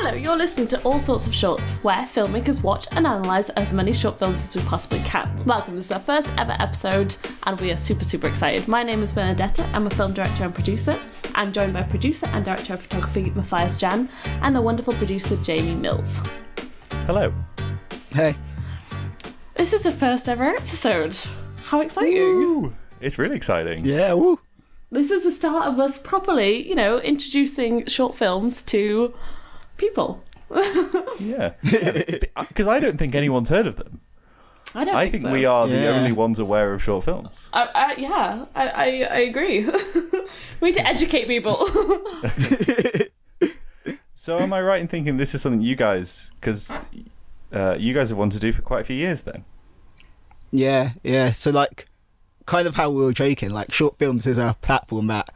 Hello, you're listening to All Sorts of Shorts, where filmmakers watch and analyse as many short films as we possibly can. Welcome, this is our first ever episode, and we are super excited. My name is Bernadeta, I'm a film director and producer. I'm joined by producer and director of photography Matthias, Djan, and the wonderful producer Jamie Mills. Hello. Hey. This is the first ever episode. How exciting! Woo! It's really exciting. Yeah, woo. This is the start of us properly, introducing short films to people. Yeah. Because I don't think anyone's heard of them. I think so. We are the only ones aware of short films. I agree. We need to educate people. So am I right in thinking this is something you guys, because you guys have wanted to do for quite a few years then? Yeah. So, kind of how we were joking, short films is a platform that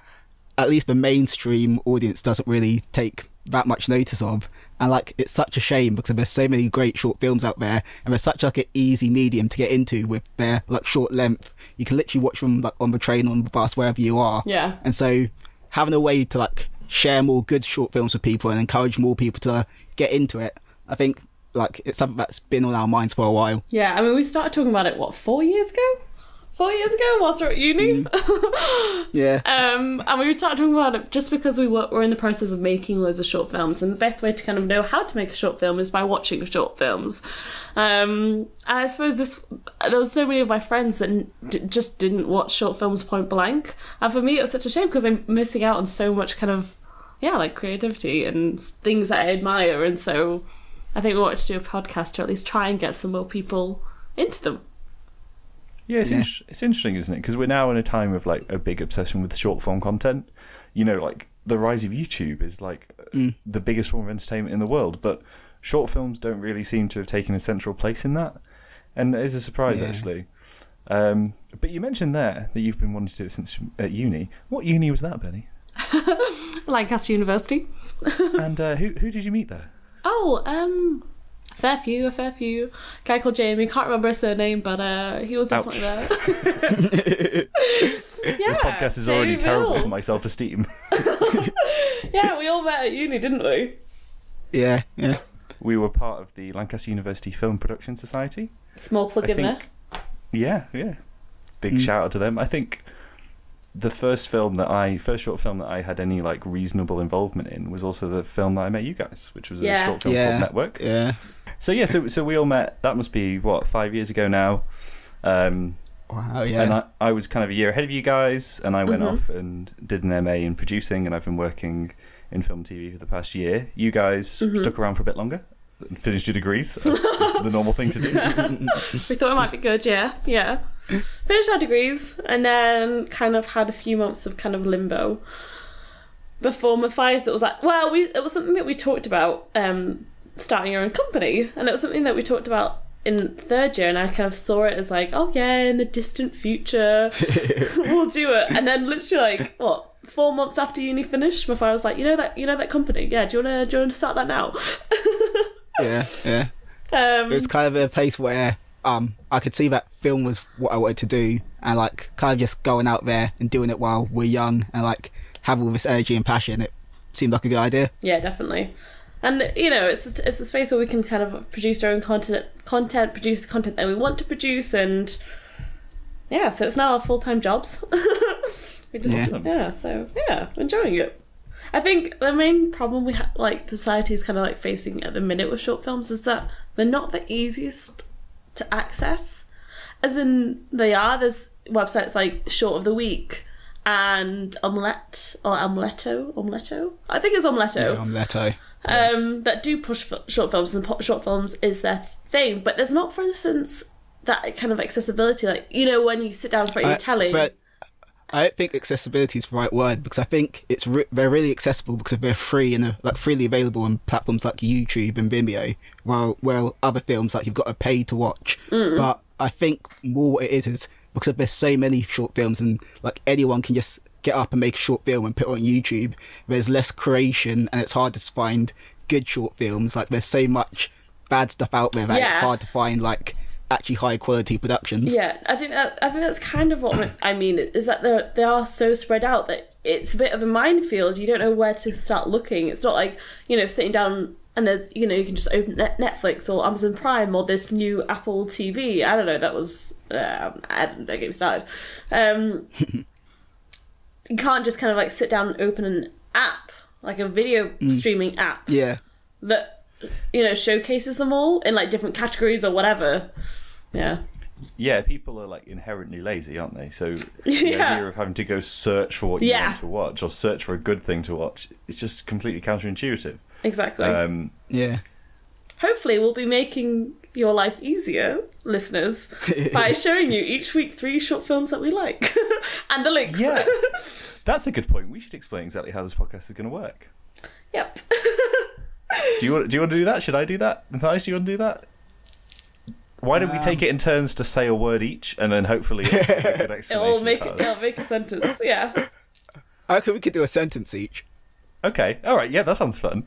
at least the mainstream audience doesn't really take that much notice of. And, it's such a shame because there's so many great short films out there and there's such, an easy medium to get into with their, short length. You can literally watch them, on the train, on the bus, wherever you are. Yeah. And so having a way to, share more good short films with people and encourage more people to get into it, I think, it's something that's been on our minds for a while. Yeah, we started talking about it, 4 years ago? 4 years ago, whilst we were at uni. Yeah. And we started talking about it just because we were in the process of making loads of short films, and the best way to kind of know how to make a short film is by watching short films. I suppose there was so many of my friends that just didn't watch short films point blank, and for me it was such a shame because I'm missing out on so much kind of creativity and things that I admire, and so I think we wanted to do a podcast to at least try and get some more people into them. Yeah, it's interesting, isn't it? Because we're now in a time of a big obsession with short form content. The rise of YouTube is the biggest form of entertainment in the world, but short films don't really seem to have taken a central place in that, and it is a surprise actually. But you mentioned there that you've been wanting to do it since at uni. What uni was that, Benny? Lancaster University. And who did you meet there? A fair few. A guy called Jamie, can't remember his surname, but he was definitely there. This podcast is already terrible for my self-esteem. Yeah, we all met at uni, didn't we? Yeah. We were part of the Lancaster University Film Production Society. Small plug in there. Yeah. Big shout out to them. I think the first short film that I had any reasonable involvement in was also the film that I met you guys, which was a short film called Network. Yeah. So we all met. That must be 5 years ago now. Wow. Yeah. And I was kind of a year ahead of you guys, and I went off and did an MA in producing, and I've been working in film TV for the past year. You guys stuck around for a bit longer and finished your degrees, as the normal thing to do. We thought it might be good, yeah. Finished our degrees and then kind of had a few months of kind of limbo before Matthias. It was it was something that we talked about, starting your own company, and it was something that we talked about in third year, and I kind of saw it as in the distant future we'll do it. And then literally 4 months after uni finished, Matthias was like, you know that company, yeah, do you want to start that now? Yeah. It's kind of a place where I could see that film was what I wanted to do, and kind of just going out there and doing it while we're young and have all this energy and passion. It seemed like a good idea. Yeah, definitely. And it's a space where we can kind of produce our own content, produce the content that we want to produce, and so it's now our full-time jobs. Enjoying it. I think the main problem we have, society is kind of facing at the minute with short films is that they're not the easiest to access. As in, there's websites like Short of the Week and Omelette or Omeletto. I think it's Omeletto. Yeah, Omeletto. That do push short films, and short films is their thing. But there's not, for instance, that kind of accessibility. When you sit down in front of your telly. But I don't think accessibility is the right word, because I think they're really accessible because they're free and freely available on platforms like YouTube and Vimeo, while other films you've got to pay to watch. But I think more what it is because there's so many short films and anyone can just get up and make a short film and put it on YouTube. There's less creation and it's hard to find good short films. There's so much bad stuff out there that it's hard to find actually high quality productions. Yeah, I think that's kind of what I mean, is that they are so spread out that it's a bit of a minefield. You don't know where to start looking. It's not sitting down and there's, you know, you can just open Netflix or Amazon Prime or this new Apple TV. I don't know, that was I don't know, get me started. You can't just kind of like sit down and open an app, like a video streaming app, that, you know, showcases them all in like different categories or whatever. Yeah, people are like inherently lazy, aren't they? So the idea of having to go search for what you want to watch or search for a good thing to watch, it's just completely counterintuitive. Exactly. Yeah. Hopefully we'll be making your life easier, listeners, by showing you each week 3 short films that we like. And the links. Yeah. That's a good point. We should explain exactly how this podcast is going to work. Yep. Do you want to do that? Should I do that? Matthias, do you want to do that? Why don't we take it in turns to say a word each, and then hopefully it'll make a good explanation. It'll make a sentence, yeah. I reckon we could do a sentence each. Okay, all right, yeah, that sounds fun.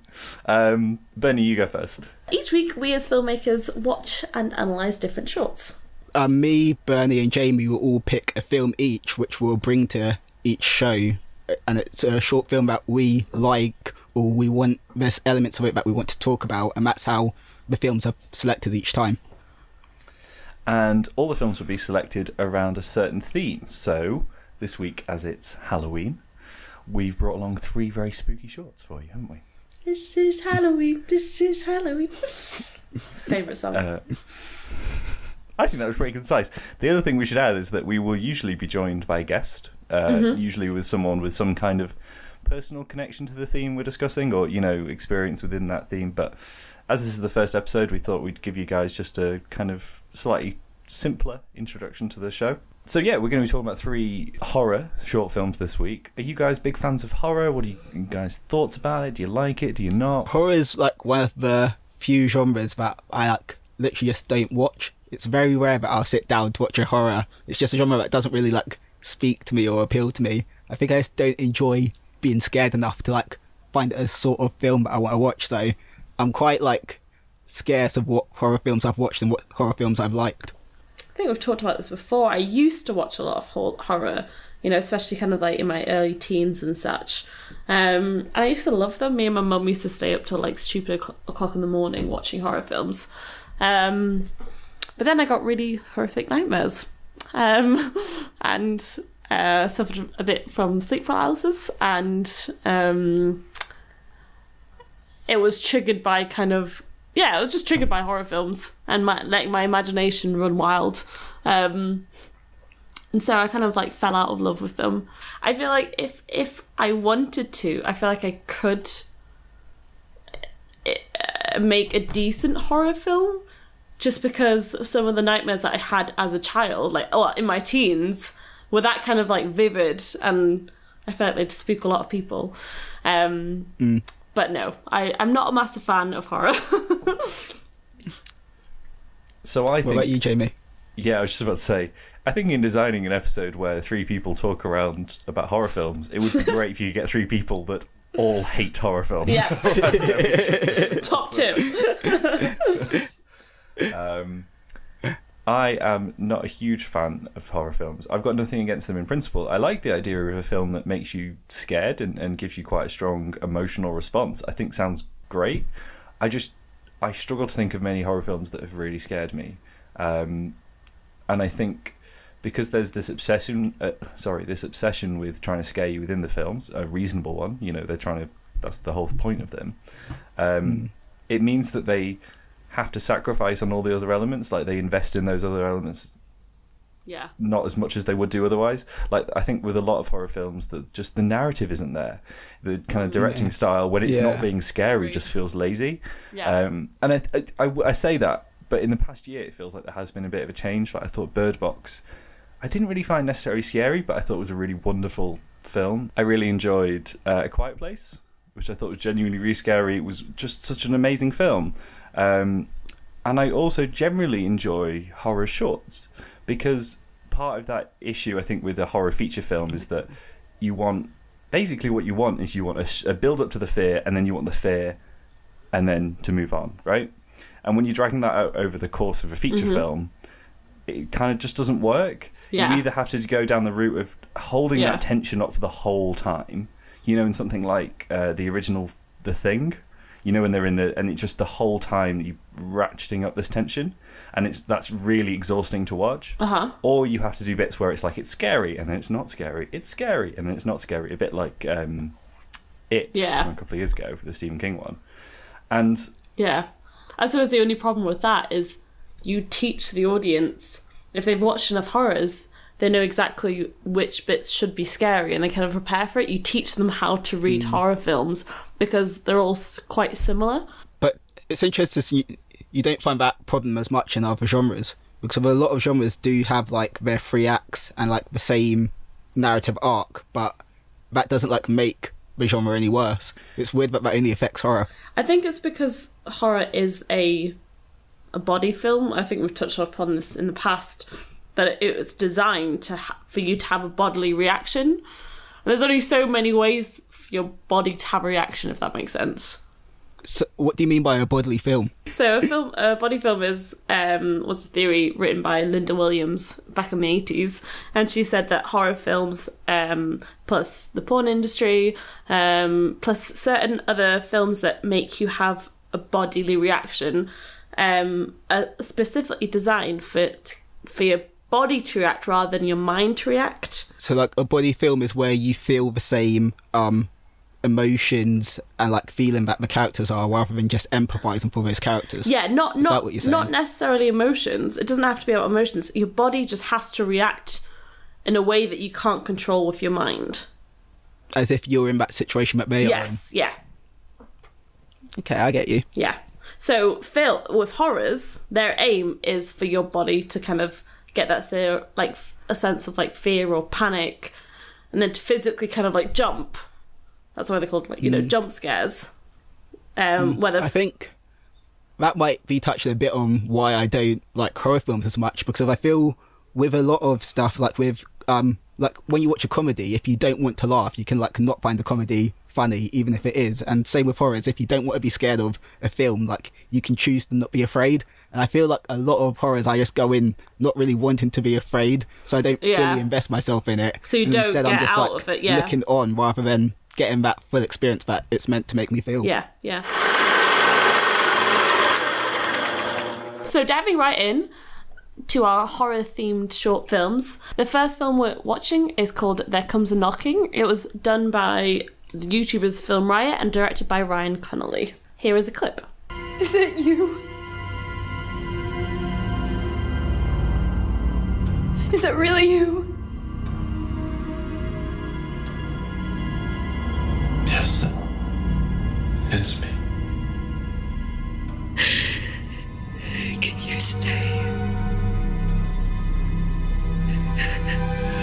Bernie, you go first. Each week, we as filmmakers watch and analyse different shorts. Me, Bernie, and Jamie will all pick a film each, which we'll bring to each show, and it's a short film that we like, or we want, there's elements of it that we want to talk about, and that's how the films are selected each time. And all the films will be selected around a certain theme. So this week, as it's Halloween, we've brought along 3 very spooky shorts for you, haven't we? This is Halloween. This is Halloween. Favourite song. I think that was pretty concise. The other thing we should add is that we will usually be joined by a guest, usually with someone with some kind of personal connection to the theme we're discussing, or, you know, experience within that theme. But as this is the first episode, we thought we'd give you guys just a kind of slightly simpler introduction to the show. So yeah, we're going to be talking about 3 horror short films this week. Are you guys big fans of horror? What are you guys' thoughts about it? Do you like it? Do you not? Horror is like one of the few genres that I like literally just don't watch. It's very rare that I'll sit down to watch a horror. It's just a genre that doesn't really like speak to me or appeal to me. I think I just don't enjoy being scared enough to like find a sort of film that I want to watch. So I'm quite like scarce of what horror films I've watched and what horror films I've liked. I think we've talked about this before. I used to watch a lot of horror, you know, especially kind of like in my early teens and such. And I used to love them. Me and my mum used to stay up till like stupid o'clock in the morning watching horror films. But then I got really horrific nightmares. And suffered a bit from sleep paralysis, and it was triggered by it was just triggered by horror films and my imagination run wild. And so I kind of like fell out of love with them. I feel like if I wanted to, I feel like I could make a decent horror film, just because some of the nightmares that I had as a child, like in my teens, were that kind of like vivid, and I felt like they'd spook a lot of people. But no, I'm not a massive fan of horror. So I think... What about you, Jamie? Yeah, I was just about to say, I think in designing an episode where 3 people talk around about horror films, it would be great if you could get 3 people that all hate horror films. Yeah. Top tip. I am not a huge fan of horror films. I've got nothing against them in principle. I like the idea of a film that makes you scared and gives you quite a strong emotional response. I think sounds great. I struggle to think of many horror films that have really scared me. And I think because there's this obsession with trying to scare you within the films, a reasonable one, you know, that's the whole point of them. It means that they have to sacrifice on all the other elements, like they invest in those other elements not as much as they would do otherwise. Like I think with a lot of horror films that just the narrative isn't there, the kind of directing style when it's not being scary just feels lazy. And I say that, but in the past year it feels like there has been a bit of a change. Like I thought Bird Box, I didn't really find necessarily scary, but I thought it was a really wonderful film. I really enjoyed A Quiet Place, which I thought was genuinely really scary. It was just such an amazing film. And I also generally enjoy horror shorts, because part of that issue I think with a horror feature film is that basically what you want is a build up to the fear, and then you want the fear and then to move on, right? And when you're dragging that out over the course of a feature film, it kind of just doesn't work. You either have to go down the route of holding that tension up for the whole time, you know, in something like the original The Thing. You know, when they're in the, and it's just the whole time you ratcheting up this tension, and that's really exhausting to watch. Or you have to do bits where it's like it's scary and then it's not scary, it's scary and then it's not scary, a bit like It from a couple of years ago, the Stephen King one. And I suppose the only problem with that is you teach the audience, if they've watched enough horrors, they know exactly which bits should be scary and they kind of prepare for it. You teach them how to read horror films because they're all quite similar. But it's interesting, you don't find that problem as much in other genres, because a lot of genres do have like their 3 acts and like the same narrative arc, but that doesn't like make the genre any worse. It's weird that only affects horror. I think it's because horror is a body film. I think we've touched upon this in the past, that it was designed for you to have a bodily reaction. And there's only so many ways for your body to have a reaction, if that makes sense. So what do you mean by a bodily film? So a body film was a theory written by Linda Williams back in the 80s, and she said that horror films, plus the porn industry, plus certain other films that make you have a bodily reaction, are specifically designed for your body to react rather than your mind to react. So like a body film is where you feel the same emotions and like feeling that the characters are, rather than just empathizing for those characters. Yeah, not what you're saying? Not necessarily emotions. It doesn't have to be about emotions. Your body just has to react in a way that you can't control with your mind. As if you're in that situation that they are in. Yes, yeah. Okay, I get you. Yeah. So with horrors, their aim is for your body to kind of get that like a sense of like fear or panic, and then to physically kind of like jump. That's why they're called like, jump scares. I think that might be touching a bit on why I don't like horror films as much, because I feel with a lot of stuff, like with like when you watch a comedy, if you don't want to laugh, you can like not find the comedy funny, even if it is. And same with horrors, if you don't want to be scared of a film, like you can choose to not be afraid. And I feel like a lot of horrors, I just go in not really wanting to be afraid, so I don't really invest myself in it. So you don't get I'm just, out of it, looking on rather than getting that full experience that it's meant to make me feel. Yeah. So diving right in to our horror-themed short films, the first film we're watching is called There Comes a Knocking. It was done by the YouTubers Film Riot and directed by Ryan Connolly. Here is a clip. Is it you? Is it really you? Yes, it's me. Can you stay?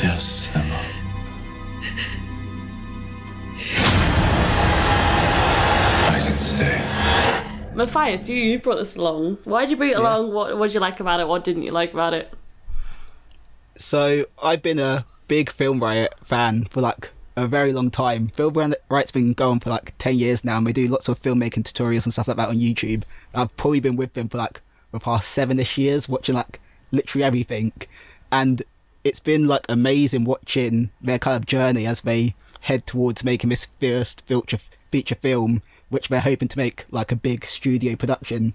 Yes, Emma. I can stay. Matthias, you brought this along. Why did you bring it along? What did you like about it? What didn't you like about it? So I've been a big Film Riot fan for like a very long time. Film Riot's been going for like 10 years now, and they do lots of filmmaking tutorials and stuff like that on YouTube. I've probably been with them for like the past 7-ish years, watching like literally everything, and it's been like amazing watching their kind of journey as they head towards making this first feature film, which they're hoping to make like a big studio production.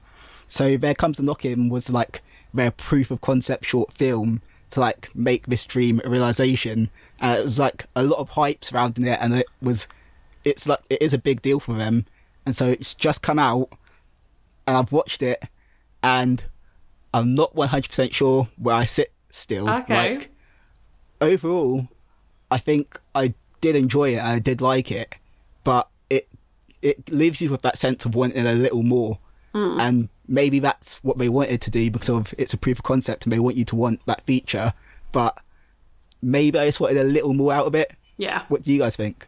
So There Comes a Knocking was like their proof of concept short film to like make this dream a realization, and it was like a lot of hype surrounding it, and it is a big deal for them. And so it's just come out, and I've watched it, and I'm not 100% sure where I sit still. Okay. Like, overall, I think I did enjoy it, and I did like it, but it leaves you with that sense of wanting a little more. And maybe that's what they wanted to do, because of it's a proof of concept and they want you to want that feature, but maybe I just wanted a little more out of it. Yeah. What do you guys think?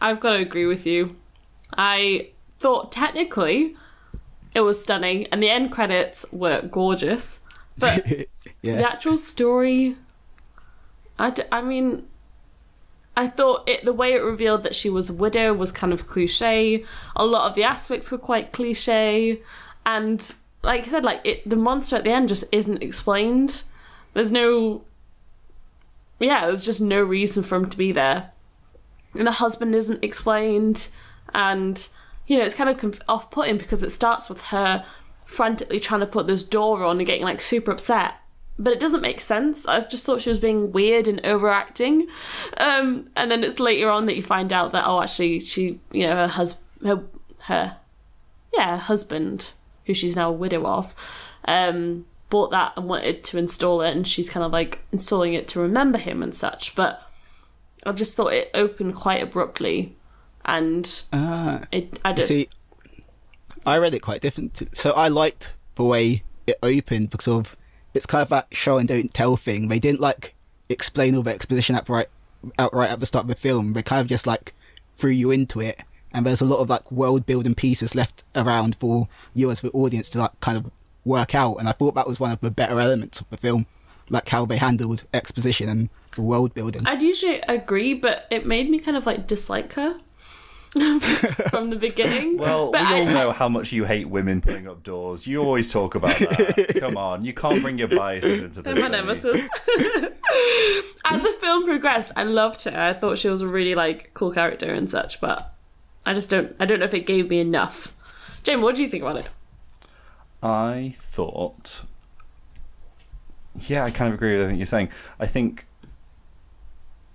I've got to agree with you. I thought technically it was stunning and the end credits were gorgeous, but the actual story, I mean, I thought the way it revealed that she was a widow was kind of cliche. A lot of the aspects were quite cliche, and like you said, like the monster at the end just isn't explained. There's just no reason for him to be there, and the husband isn't explained, and it's kind of off-putting because it starts with her frantically trying to put this door on and getting like super upset, but it doesn't make sense. I just thought she was being weird and overacting, and then it's later on that you find out that actually she, her husband, who she's now a widow of, bought that and wanted to install it, and she's kind of like installing it to remember him and such. But I just thought it opened quite abruptly, and I don't see. I read it quite different. So I liked the way it opened because of it's kind of that show and don't tell thing. They didn't like explain all the exposition outright at the start of the film. They kind of just like threw you into it, and there's a lot of like world building pieces left around for you as the audience to like kind of work out. And I thought that was one of the better elements of the film, like how they handled exposition and the world building. I'd usually agree, but it made me kind of like dislike her from the beginning. Well, but we all know how much you hate women putting up doors. You always talk about that. Come on, you can't bring your biases into this. My nemesis. As the film progressed, I loved her. I thought she was a really like cool character and such, but I don't know if it gave me enough. Jane, what do you think about it? I thought, I kind of agree with everything you're saying. I think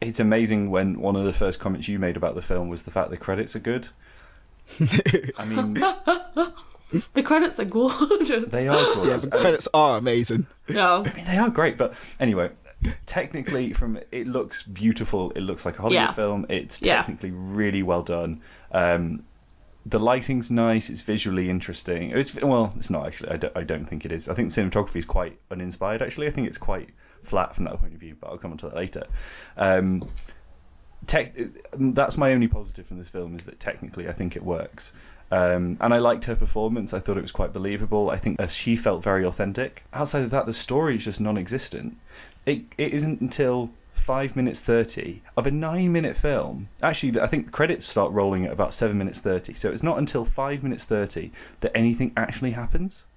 it's amazing when one of the first comments you made about the film was the fact the credits are good. I mean, the credits are gorgeous. They are gorgeous. Yeah, the credits are amazing. Yeah. I mean, they are great, but anyway, technically, it looks beautiful. It looks like a Hollywood film. It's technically really well done. The lighting's nice. It's visually interesting. It's not actually. I don't think it is. I think cinematography is quite uninspired. Actually, I think it's quite flat from that point of view. But I'll come on to that later. That's my only positive from this film, is that technically I think it works. And I liked her performance. I thought it was quite believable. I think she felt very authentic. Outside of that, the story is just non-existent. It isn't until 5 minutes 30 of a 9-minute film. Actually, I think the credits start rolling at about 7 minutes 30. So it's not until 5 minutes 30 that anything actually happens.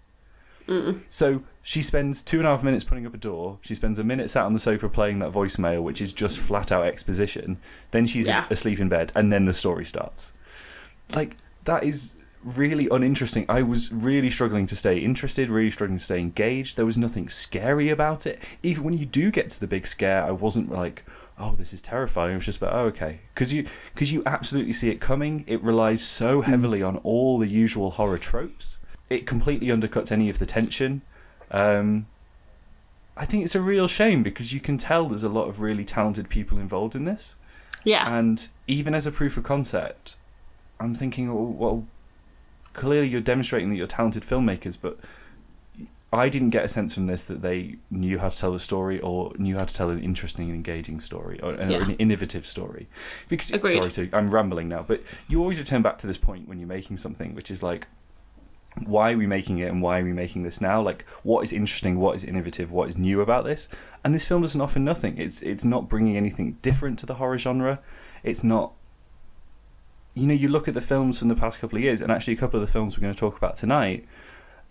So she spends 2.5 minutes putting up a door. She spends a minute sat on the sofa playing that voicemail, which is just flat out exposition. Then she's asleep in bed, and then the story starts. Like, that is really uninteresting. I was really struggling to stay interested, really struggling to stay engaged. There was nothing scary about it. Even when you do get to the big scare, I wasn't like, oh, this is terrifying. It was just about, oh, okay. Because you absolutely see it coming. It relies so heavily on all the usual horror tropes. It completely undercuts any of the tension. I think it's a real shame because you can tell there's a lot of really talented people involved in this. Yeah. And even as a proof of concept, I'm thinking, well, clearly you're demonstrating that you're talented filmmakers, but I didn't get a sense from this that they knew how to tell a story or knew how to tell an interesting and engaging story or an innovative story. Because, Agreed. I'm rambling now, but you always return back to this point when you're making something, which is like, why are we making it and why are we making this now? Like, what is interesting, what is innovative, what is new about this? And this film doesn't offer nothing. It's not bringing anything different to the horror genre. It's not... you look at the films from the past couple of years, and actually a couple of the films we're going to talk about tonight,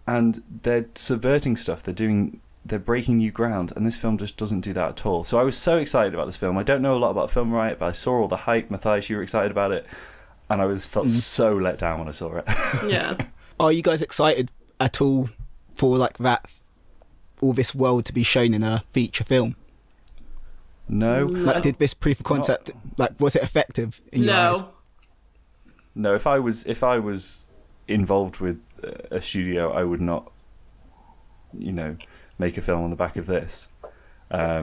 and they're subverting stuff. They're breaking new ground, and this film just doesn't do that at all. So I was so excited about this film. I don't know a lot about Film Riot, but I saw all the hype. Matthias, you were excited about it, and I felt so let down when I saw it. Yeah. Are you guys excited at all for like that, all this world to be shown in a feature film? No. Like, did this proof of concept, was it effective in your eyes? No, if I was involved with a studio, I would not, make a film on the back of this. I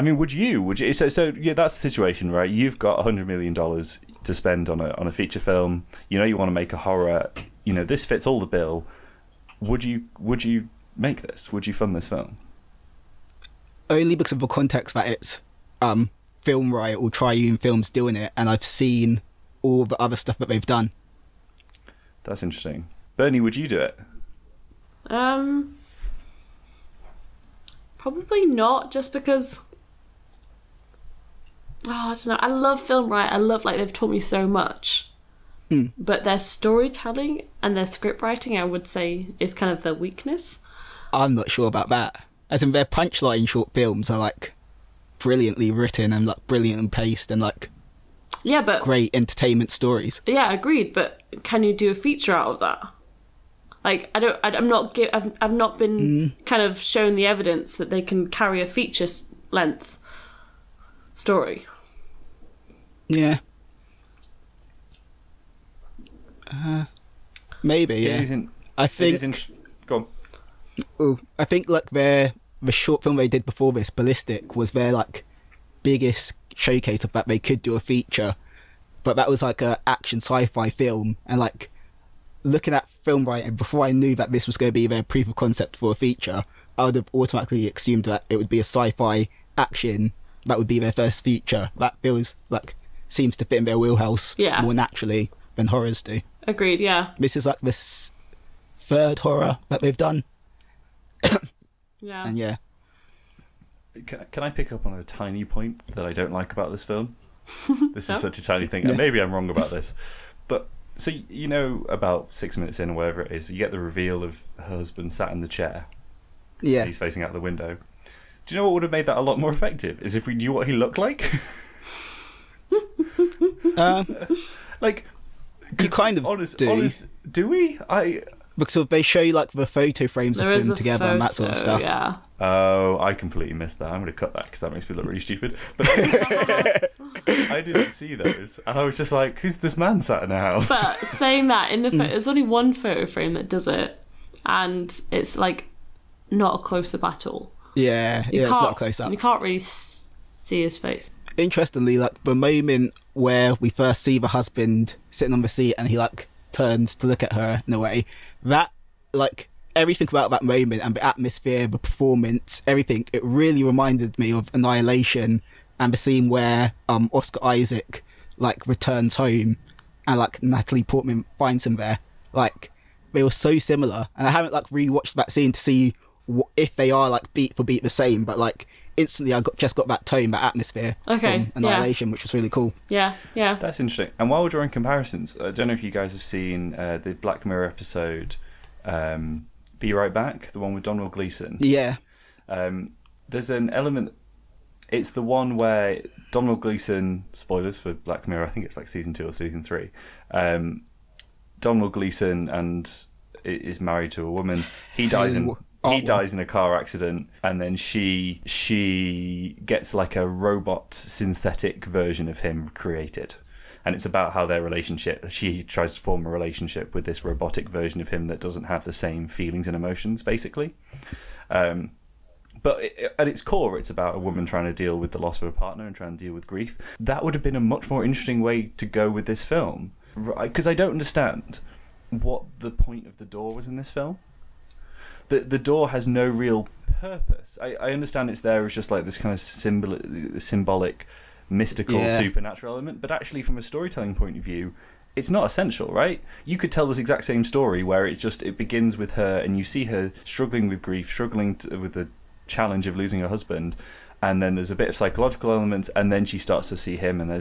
mean, would you? So yeah, that's the situation, right? You've got $100 million to spend on a feature film. You want to make a horror. This fits all the bill. Would you make this? Would you fund this film? Only because of the context that it's Film Riot or Triune Films doing it, and I've seen all the other stuff that they've done. That's interesting. Bernie, would you do it? Probably not, just because... I don't know. I love Film Riot. I love, they've taught me so much. But their storytelling and their script writing, I would say, is kind of their weakness. I'm not sure about that. As in, their punchline short films are, brilliantly written and, brilliantly paced and, Yeah, but great entertainment stories. yeah, agreed. But can you do a feature out of that? Like, I've not been kind of shown the evidence that they can carry a feature length story. Yeah. Maybe, yeah. I think. Go on. Oh, I think like the short film they did before this, Ballistic, was their like biggest showcase of that they could do a feature, but that was like a action sci-fi film, and like looking at film writing before I knew that this was going to be their proof of concept for a feature, I would have automatically assumed that it would be a sci-fi action that would be their first feature. That feels like seems to fit in their wheelhouse more naturally than horrors do. Agreed. Yeah. This is like this third horror that they've done. Yeah. And yeah. Can I pick up on a tiny point that I don't like about this film? This is such a tiny thing, and maybe I'm wrong about this. But, so, you know, about 6 minutes in or whatever it is, you get the reveal of her husband sat in the chair. Yeah. He's facing out the window. Do you know what would have made that a lot more effective? Is if we knew what he looked like. Like, you kind of do we? Because they show like the photo frames of them together and that sort of stuff. Yeah. Oh, I completely missed that. I'm going to cut that because that makes me look really stupid. But I didn't see those, and I was just like, "Who's this man sat in a house?" But saying that, in the there's only one photo frame that does it, and it's like not a close-up at all. Yeah, it's not a close-up. You can't really see his face. Interestingly, like the moment where we first see the husband sitting on the seat and he like turns to look at her in a way, that like everything about that moment and the atmosphere, the performance, everything, it really reminded me of Annihilation and the scene where Oscar Isaac like returns home and like Natalie Portman finds him there. Like they were so similar, and I haven't like rewatched that scene to see if they are like beat for beat the same, but like instantly I just got that tone, that atmosphere from Annihilation, which was really cool. Yeah. That's interesting. And while we're drawing comparisons, I don't know if you guys have seen the Black Mirror episode Be Right Back, the one with Donald Gleeson. Yeah. There's an element, it's the one where Donald Gleeson, spoilers for Black Mirror, I think it's like season 2 or season 3, Donald Gleeson is married to a woman. He dies in a car accident, and then she gets like a robot synthetic version of him created. And it's about how their relationship, she tries to form a relationship with this robotic version of him that doesn't have the same feelings and emotions, basically. But at its core, it's about a woman trying to deal with the loss of a partner and trying to deal with grief. That would have been a much more interesting way to go with this film. Because I don't understand what the point of the door was in this film. The door has no real purpose. I understand it's there as just like this kind of symbolic, mystical, supernatural element, but actually from a storytelling point of view, it's not essential, right? You could tell this exact same story where it begins with her and you see her struggling with grief, struggling with the challenge of losing her husband, and then there's a bit of psychological elements, and then she starts to see him, and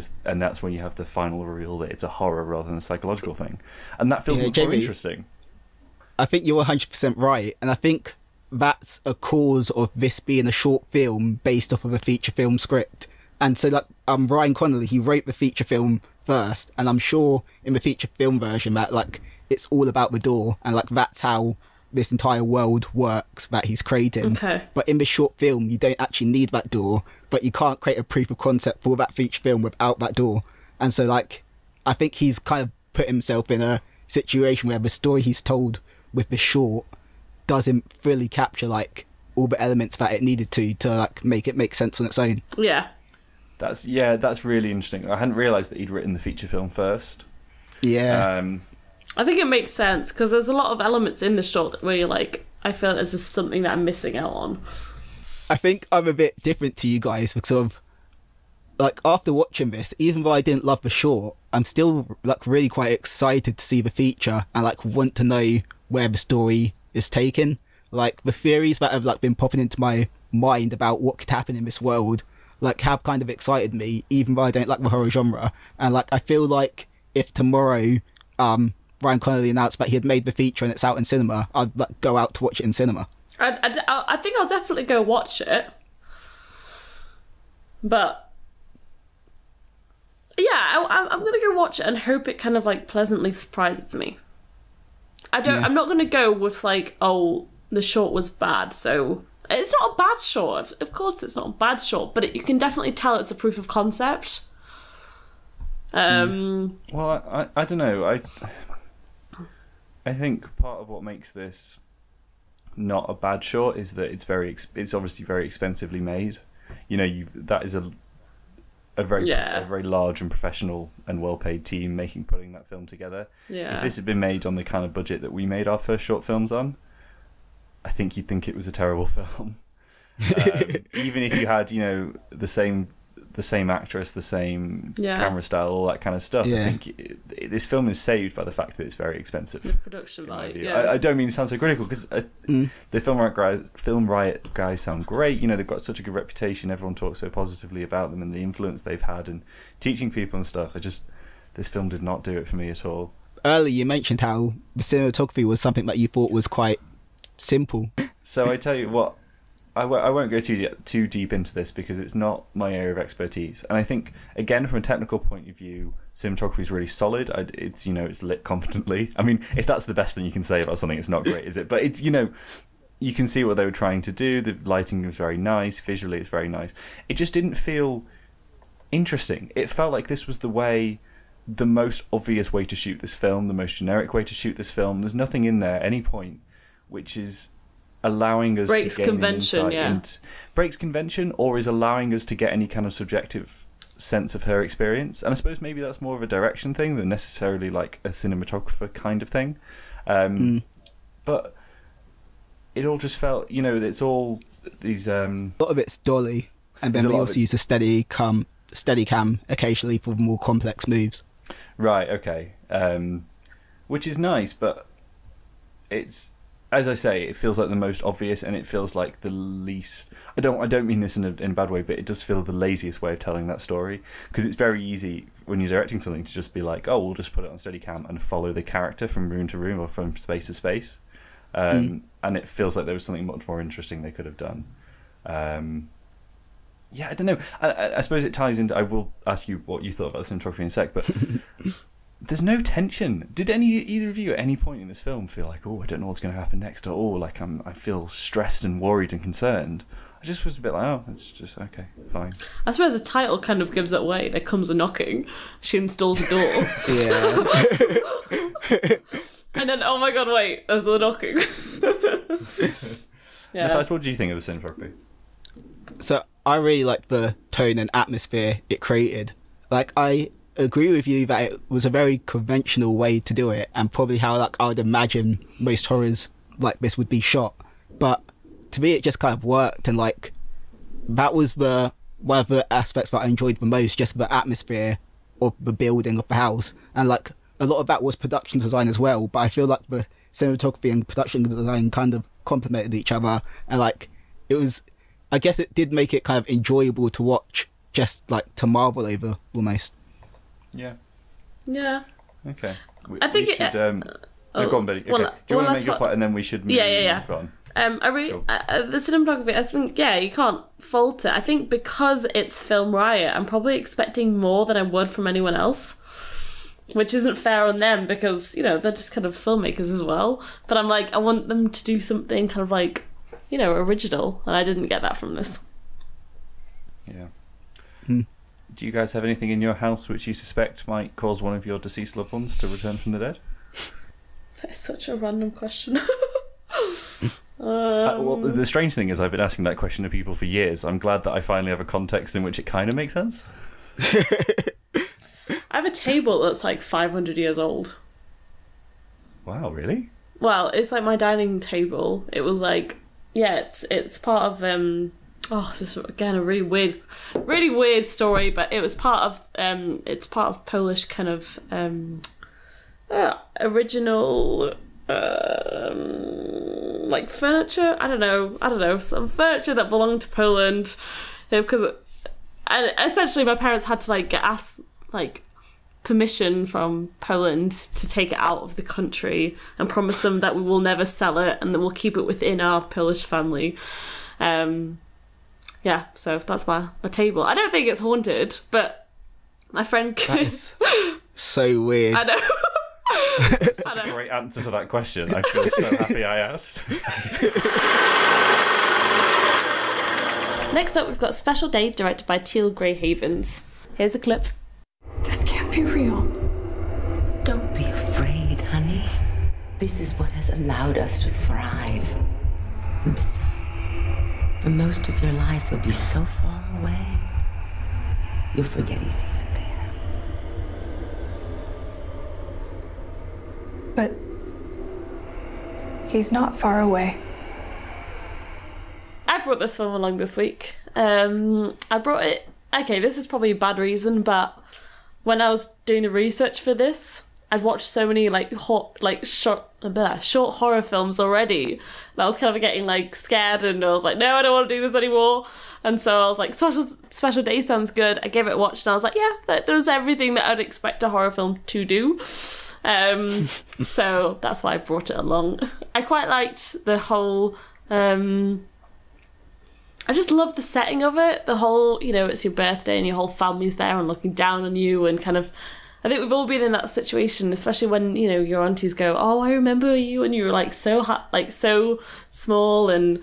that's when you have the final reveal that it's a horror rather than a psychological thing, and that feels much more interesting. I think you're 100% right, and I think that's a cause of this being a short film based off of a feature film script. And so, like, Ryan Connolly, he wrote the feature film first, and I'm sure in the feature film version that, like, it's all about the door, and, like, that's how this entire world works that he's creating. Okay. But in the short film, you don't actually need that door, but you can't create a proof of concept for that feature film without that door. And so, like, I think he's kind of put himself in a situation where the story he's told with the short doesn't fully capture like all the elements that it needed to like make it make sense on its own. That's really interesting. I hadn't realised that he'd written the feature film first. I think it makes sense because there's a lot of elements in the short where you're like, I feel there's just something that I'm missing out on. I think I'm a bit different to you guys because of like after watching this, even though I didn't love the short, I'm still like really quite excited to see the feature and like want to know where the story is taken. Like the theories that have like been popping into my mind about what could happen in this world like have kind of excited me, even though I don't like the horror genre. And like I feel like if tomorrow Ryan Connolly announced that he had made the feature and it's out in cinema, I'd like go out to watch it in cinema. I think I'll definitely go watch it, but I'm gonna go watch it and hope it kind of like pleasantly surprises me. Yeah. I'm not gonna go with like, oh, the short was bad, so it's not a bad short. Of course, it's not a bad short, but you can definitely tell it's a proof of concept. Well, I don't know. I think part of what makes this not a bad short is that it's obviously very expensively made. You know, that is a very large and professional and well-paid team putting that film together. Yeah. If this had been made on the kind of budget that we made our first short films on, I think you'd think it was a terrible film. Even if you had, you know, the same actress, the same camera style, all that kind of stuff. Yeah. I think this film is saved by the fact that it's very expensive. The production value. I don't mean to sound so critical, because the Film Riot guys sound great. You know, they've got such a good reputation. Everyone talks so positively about them and the influence they've had in teaching people and stuff. This film did not do it for me at all. Earlier, you mentioned how the cinematography was something that you thought was quite simple. So I tell you what, I won't go too deep into this because it's not my area of expertise. And I think, again, from a technical point of view, cinematography is really solid. It's lit competently. I mean, if that's the best thing you can say about something, it's not great, is it? But it's, you know, you can see what they were trying to do. The lighting was very nice. Visually, it's very nice. It just didn't feel interesting. It felt like this was the most obvious way to shoot this film, the most generic way to shoot this film. There's nothing in there at any point which is allowing us breaks to gain convention, insight breaks convention, or is allowing us to get any kind of subjective sense of her experience. And I suppose maybe that's more of a direction thing than necessarily like a cinematographer kind of thing. But it all just felt, you know, it's all these A lot of it's dolly, and then we also use a steady cam occasionally for more complex moves. Right, okay. Which is nice, but it's, as I say, it feels like the most obvious, and it feels like the least. I don't mean this in a bad way, but it does feel the laziest way of telling that story, because it's very easy when you're directing something to just be like, oh, we'll just put it on Steadicam and follow the character from room to room or from space to space, and it feels like there was something much more interesting they could have done. Yeah, I don't know. I suppose it ties into. I will ask you what you thought about the cinematography in a sec, but. There's no tension. Did either of you at any point in this film feel like, oh, I don't know what's going to happen next, or oh, like I feel stressed and worried and concerned? I just was a bit like, oh, it's just okay, fine. I suppose the title kind of gives it away. There comes a knocking. She installs a door. Yeah. And then, oh my god, wait, there's the knocking. Yeah. Matthias, what do you think of the cinematography? So I really like the tone and atmosphere it created. Like, I agree with you that it was a very conventional way to do it, and probably how like I would imagine most horrors like this would be shot. But to me, it just kind of worked, and like that was one of the aspects that I enjoyed the most, just the atmosphere of the building of the house, and like a lot of that was production design as well. But I feel like the cinematography and production design kind of complemented each other, and like it was, I guess it did make it kind of enjoyable to watch, just like to marvel over almost. Yeah. Yeah. Okay. I think we should. No, go on, Betty. Okay. well, do you want to that's make your what- point, and then we should move on? I really Cool. the cinematography. I think you can't fault it. I think because it's Film Riot, I'm probably expecting more than I would from anyone else, which isn't fair on them because they're just kind of filmmakers as well. But I'm like, I want them to do something kind of like original, and I didn't get that from this. Yeah. Do you guys have anything in your house which you suspect might cause one of your deceased loved ones to return from the dead? That's such a random question. Well, the strange thing is I've been asking that question to people for years. I'm glad that I finally have a context in which it kind of makes sense. I have a table that's like 500 years old. Wow, really? Well, it's like my dining table. It was like, it's part of this is again a really weird story, but it was part of it's part of Polish kind of original like furniture. I don't know, some furniture that belonged to Poland, because and essentially my parents had to get asked permission from Poland to take it out of the country and promise them that we will never sell it and that we'll keep it within our Polish family. So that's my table. I don't think it's haunted, but My friend. That is so weird. I know. Such a great answer to that question. I feel so happy I asked. Next up, we've got Special Day, directed by Teal Grey Havens. Here's a clip. This can't be real. Don't be afraid, honey. This is what has allowed us to thrive. And besides, for most of your life, you'll be so far away, you'll forget he's even there. But he's not far away. I brought this film along this week. I brought it... Okay, this is probably a bad reason, but when I was doing the research for this, I'd watched so many short horror films already that I was kind of getting like scared, and I was like, no, I don't want to do this anymore. And so I was like, Special Day sounds good. I gave it a watch, and I was like, yeah, that does everything that I'd expect a horror film to do. So that's why I brought it along. I quite liked the whole... I just love the setting of it. The whole, it's your birthday and your whole family's there and looking down on you, and kind of, I think we've all been in that situation, especially when, your aunties go, oh, I remember you when you were like so small, and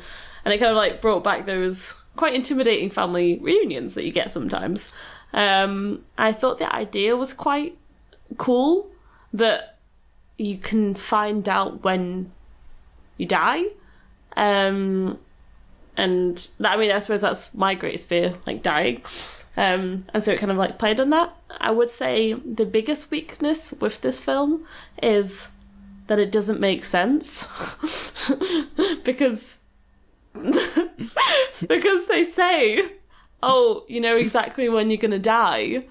it kind of like brought back those quite intimidating family reunions that you get sometimes. I thought the idea was quite cool, that you can find out when you die. And I suppose that's my greatest fear, like dying. And so it kind of like played on that. I would say the biggest weakness with this film is that it doesn't make sense. because they say, oh, you know exactly when you're going to die.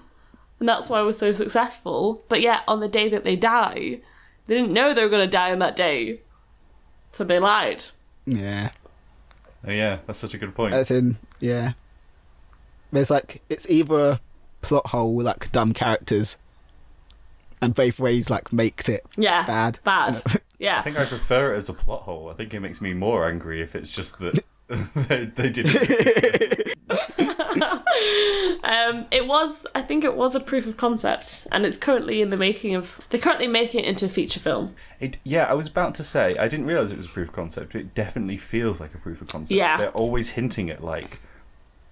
And that's why we're so successful. But yet, on the day that they die, they didn't know they were going to die on that day. So they lied. Yeah. Oh yeah, that's such a good point. As in, yeah. There's like, it's either a plot hole with like dumb characters, and both ways like makes it bad. Yeah. I think I prefer it as a plot hole. I think it makes me more angry if it's just that they didn't. I think it was a proof of concept, and it's currently in the making of. They're currently making it into a feature film. I was about to say, I didn't realise it was a proof of concept, but it definitely feels like a proof of concept. Yeah. They're always hinting at like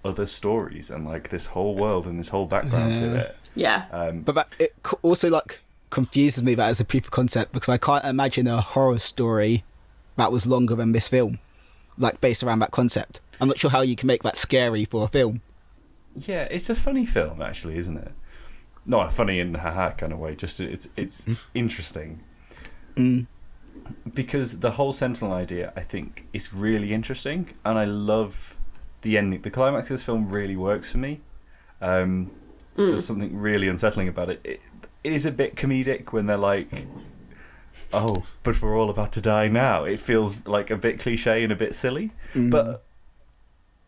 other stories and like this whole world and this whole background to it. Yeah. But it also like confuses me that as a proof of concept, because I can't imagine a horror story that was longer than this film, like based around that concept. I'm not sure how you can make that scary for a film. Yeah, it's a funny film, actually, isn't it? Not a funny in haha kind of way. Just it's interesting because the whole Sentinel idea, I think, is really interesting, and I love the ending. The climax of this film really works for me. There's something really unsettling about it. It is a bit comedic when they're like, "Oh, but we're all about to die now." It feels like a bit cliche and a bit silly, but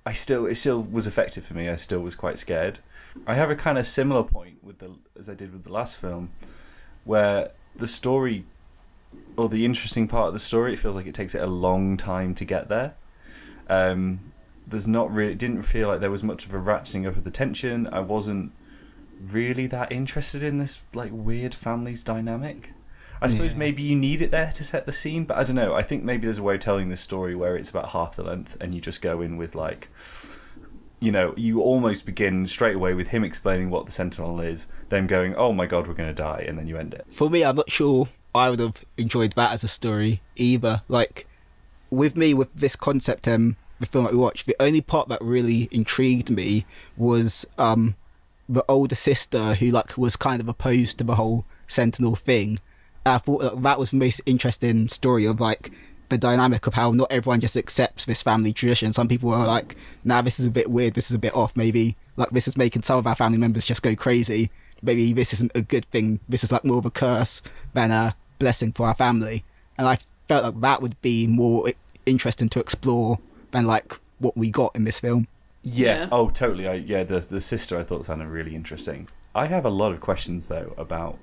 it still was effective for me. I still was quite scared. I have a kind of similar point as I did with the last film, where the story, or the interesting part of the story, it feels like it takes it a long time to get there. There's not really, it didn't feel like there was much of a ratcheting up of the tension. I wasn't really that interested in this like weird family's dynamic. I suppose maybe you need it there to set the scene, but I don't know. I think maybe there's a way of telling this story where it's about half the length, and you just go in with like, you almost begin straight away with him explaining what the Sentinel is, then going, oh my god, we're going to die, and then you end it. For me, I'm not sure I would have enjoyed that as a story either. Like, with this concept, the film that we watched, the only part that really intrigued me was the older sister who like was kind of opposed to the whole Sentinel thing. I thought that was the most interesting story of like the dynamic of how not everyone just accepts this family tradition. Some people are like, nah, this is a bit weird, this is a bit off, maybe like this is making some of our family members just go crazy, maybe this isn't a good thing, this is like more of a curse than a blessing for our family. And I felt like that would be more interesting to explore than like what we got in this film. Yeah. Oh totally. The sister I thought sounded really interesting. I have a lot of questions though about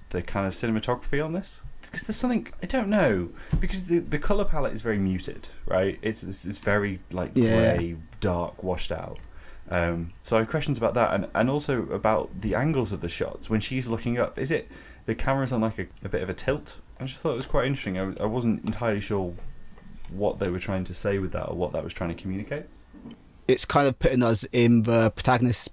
the kind of cinematography on this, because there's something, I don't know, because the colour palette is very muted, right? It's very like grey, dark, washed out. So I have questions about that, and also about the angles of the shots. When she's looking up, is it the camera's on like a bit of a tilt? I just thought it was quite interesting. I wasn't entirely sure what they were trying to say with that, or what that was trying to communicate. It's kind of putting us in the protagonist's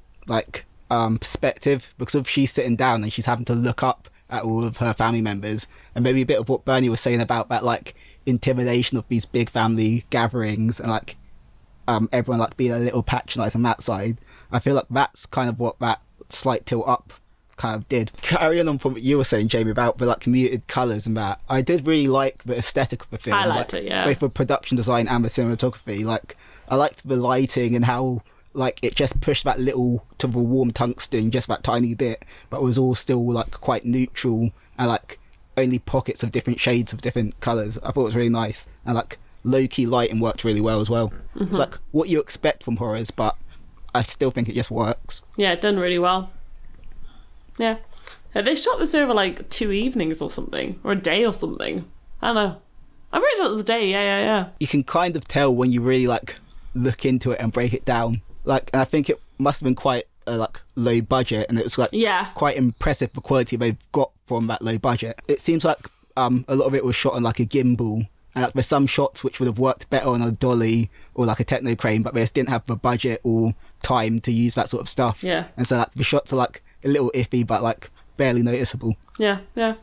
perspective, because if she's sitting down and she's having to look up at all of her family members, and maybe a bit of what Bernie was saying about that like intimidation of these big family gatherings, and like everyone like being a little patronising on that side. I feel like that's kind of what that slight tilt up kind of did. Carrying on from what you were saying, Jamie, about the like muted colours and that, I did really like the aesthetic of the film. I liked it, yeah. Both the production design and the cinematography. Like, I liked the lighting and how like it just pushed that little to the warm tungsten just that tiny bit, but it was all still like quite neutral and like only pockets of different shades of different colours. I thought it was really nice, and like low-key lighting worked really well as well. It's like what you expect from horrors, but I still think it just works. Yeah, done really well. Yeah. They shot this over like 2 evenings or something, or a day or something. I don't know. I'm pretty sure it was a day. Yeah. You can kind of tell when you really like look into it and break it down. Like, and I think it must have been quite like low budget, and it was like quite impressive the quality they've got from that low budget. It seems like a lot of it was shot on like a gimbal, and like there's some shots which would have worked better on a dolly or like a techno crane, but they just didn't have the budget or time to use that sort of stuff. Yeah. And so like the shots are like a little iffy, but like barely noticeable. Yeah. But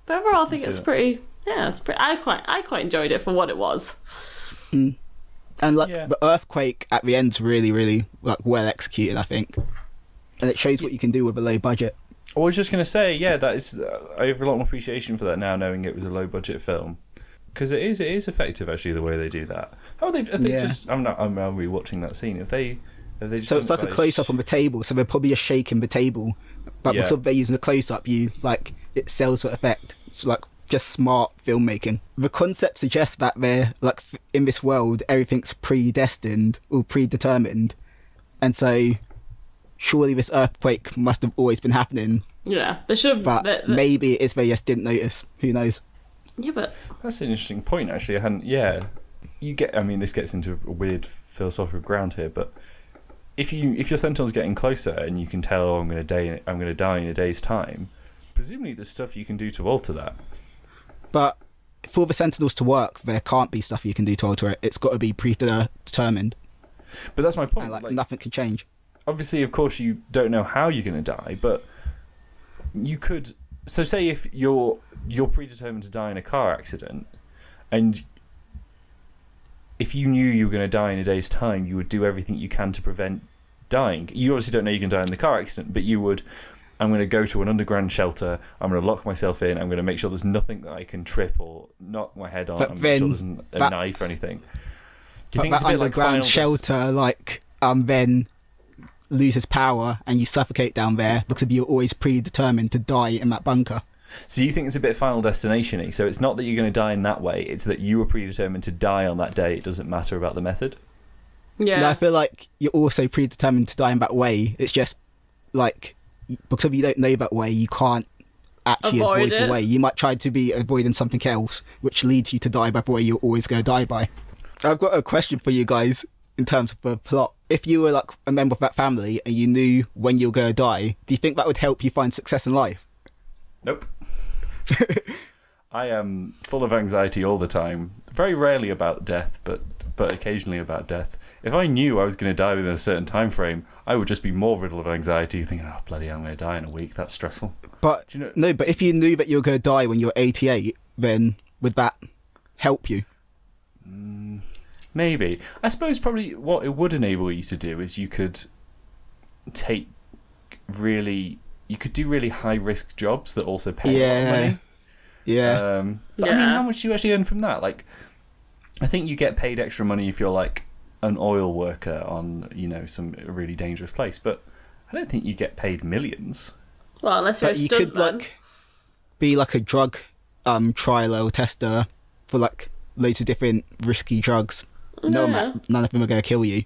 overall, I think it's pretty. Yeah, it's pretty. I quite enjoyed it for what it was. And like the earthquake at the end's really, really like well executed, I think, and it shows what you can do with a low budget. I was just going to say, that is. I have a lot more appreciation for that now, knowing it was a low budget film, because it is effective actually the way they do that. How have they just? I'm rewatching that scene. Have they just? So it's like a close up on the table. So they're probably just shaking the table, but because they're using a close up, it sells that effect. It's like just smart filmmaking. The concept suggests that they're like in this world everything's predestined or predetermined, and so surely this earthquake must have always been happening. Yeah, they should have. But maybe it's they just didn't notice. Who knows? Yeah, but that's an interesting point. Actually, I hadn't. Yeah, you get. I mean, this gets into a weird philosophical ground here, but if your Sentinel's getting closer and you can tell I'm going to die in a day's time, presumably there's stuff you can do to alter that. But for the Sentinels to work, there can't be stuff you can do to alter it. It's got to be predetermined. But that's my point. And like nothing can change. Obviously, of course, you don't know how you're going to die, but you could. So, say if you're predetermined to die in a car accident, and if you knew you were going to die in a day's time, you would do everything you can to prevent dying. You obviously don't know you can die in the car accident, but you would. I'm going to go to an underground shelter. I'm going to lock myself in. I'm going to make sure there's nothing that I can trip or knock my head on. I'm going to sure there's a knife or anything. Do you think it's a bit like underground shelter, then loses power and you suffocate down there because you're always predetermined to die in that bunker? So you think it's a bit Final Destination-y? So it's not that you're going to die in that way. It's that you were predetermined to die on that day. It doesn't matter about the method. Yeah. No, I feel like you're also predetermined to die in that way. It's just like, because if you don't know that way, you can't actually avoid the way. You might try to be avoiding something else, which leads you to die by the way you're always going to die by. I've got a question for you guys in terms of the plot. If you were like a member of that family and you knew when you were going to die, do you think that would help you find success in life? Nope. I am full of anxiety all the time. Very rarely about death, but occasionally about death. If I knew I was going to die within a certain time frame, I would just be more riddled of anxiety, thinking, "Oh bloody, I'm going to die in a week. That's stressful." But no, but if you knew that you were going to die when you're 88, then would that help you? Maybe. I suppose probably what it would enable you to do is you could do really high risk jobs that also pay a lot of money. Yeah. But I mean, how much do you actually earn from that? Like, I think you get paid extra money if you're like an oil worker on, some really dangerous place, but I don't think you get paid millions. Well, unless you're a stuntman. You could be like a drug trialer or tester for like loads of different risky drugs. No, none of them are going to kill you.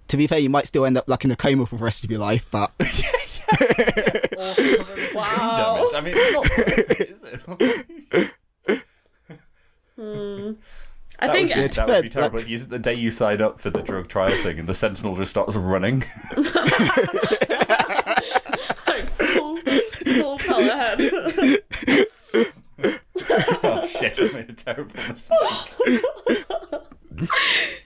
To be fair, you might still end up like in a coma for the rest of your life, but wow. I mean, it's not perfect, is it? I think that would be terrible. Is it the day you sign up for the drug trial thing and the Sentinel just starts running? like full colour head. Oh shit! I made a terrible mistake.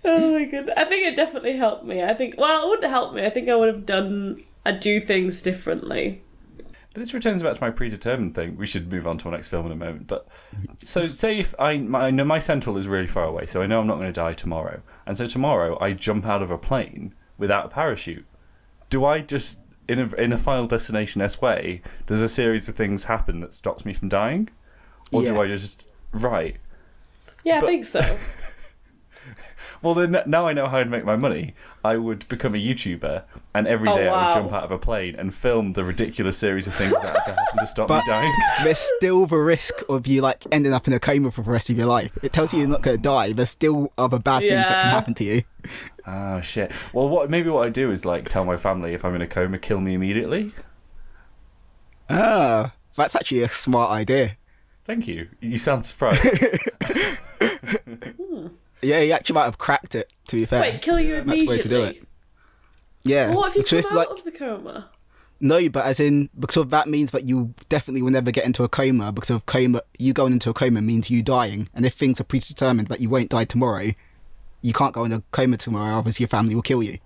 Oh my god! I think it definitely helped me. I think. Well, it wouldn't help me. I think I would have done. I'd do things differently. But this returns back to my predetermined thing. We should move on to our next film in a moment. But so, say if I know my Sentinel is really far away, so I know I'm not going to die tomorrow, and so tomorrow I jump out of a plane without a parachute. Do I just in a Final Destination-esque way? Does a series of things happen that stops me from dying, or do I just right? Yeah, I think so. Well, then now I know how to make my money. I would become a YouTuber, and every day I would jump out of a plane and film the ridiculous series of things that happen to stop me dying. There's still the risk of you like ending up in a coma for the rest of your life. It tells you you're not going to die. There's still other bad things that can happen to you. Oh shit. Well, maybe what I do is like tell my family if I'm in a coma, kill me immediately. Ah, that's actually a smart idea. Thank you. You sound surprised. Yeah, you actually might have cracked it, to be fair. Wait, kill you immediately? That's the way to do it. Yeah. Well, what if you come out like, of the coma? No, but as in, because that means that you definitely will never get into a coma, because of coma, you going into a coma means you dying. And if things are predetermined that you won't die tomorrow, you can't go into a coma tomorrow, obviously your family will kill you.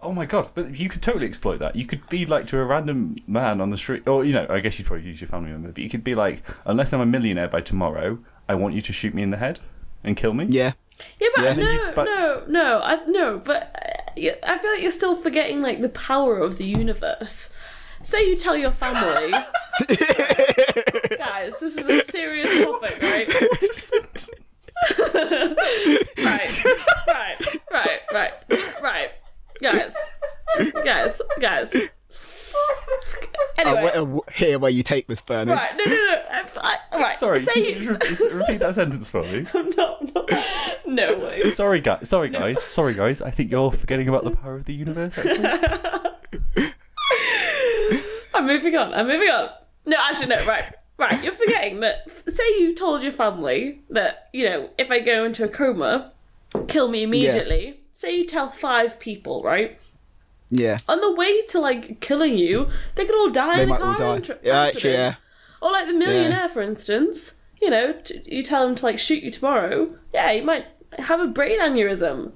Oh my god, but you could totally exploit that. You could be like to a random man on the street, or, you know, I guess you'd probably use your family member, but you could be like, unless I'm a millionaire by tomorrow, I want you to shoot me in the head and kill me. Yeah. Yeah, but no. I feel like you're still forgetting like the power of the universe. Say you tell your family, guys, this is a serious topic, right? Right. Guys. Anyway. I want to hear where you take this, Bernard. Right, no. Right. Sorry, can you repeat that sentence for me? No way. Sorry, guys. I think you're forgetting about the power of the universe, actually. I'm moving on. No, actually, no, right. You're forgetting that, say you told your family that, you know, if I go into a coma, kill me immediately. Yeah. Say you tell 5 people, right? Yeah. On the way to, like, killing you, they could all die in a car accident. Yeah, actually, yeah. Or, like, the millionaire, for instance. You know, you tell him to, like, shoot you tomorrow. Yeah, you might have a brain aneurysm.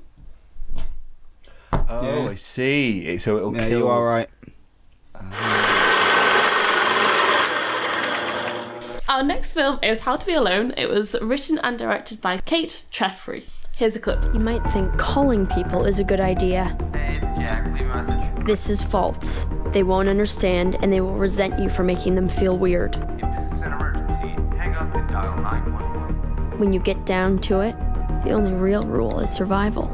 Oh, yeah. I see. So it'll kill... you are right. Our next film is How to Be Alone. It was written and directed by Kate Treffry. Here's a clip. You might think calling people is a good idea. Hey, it's Jack. Leave a message. This is false. They won't understand and they will resent you for making them feel weird. If this is an emergency, hang up and dial 911. When you get down to it, the only real rule is survival.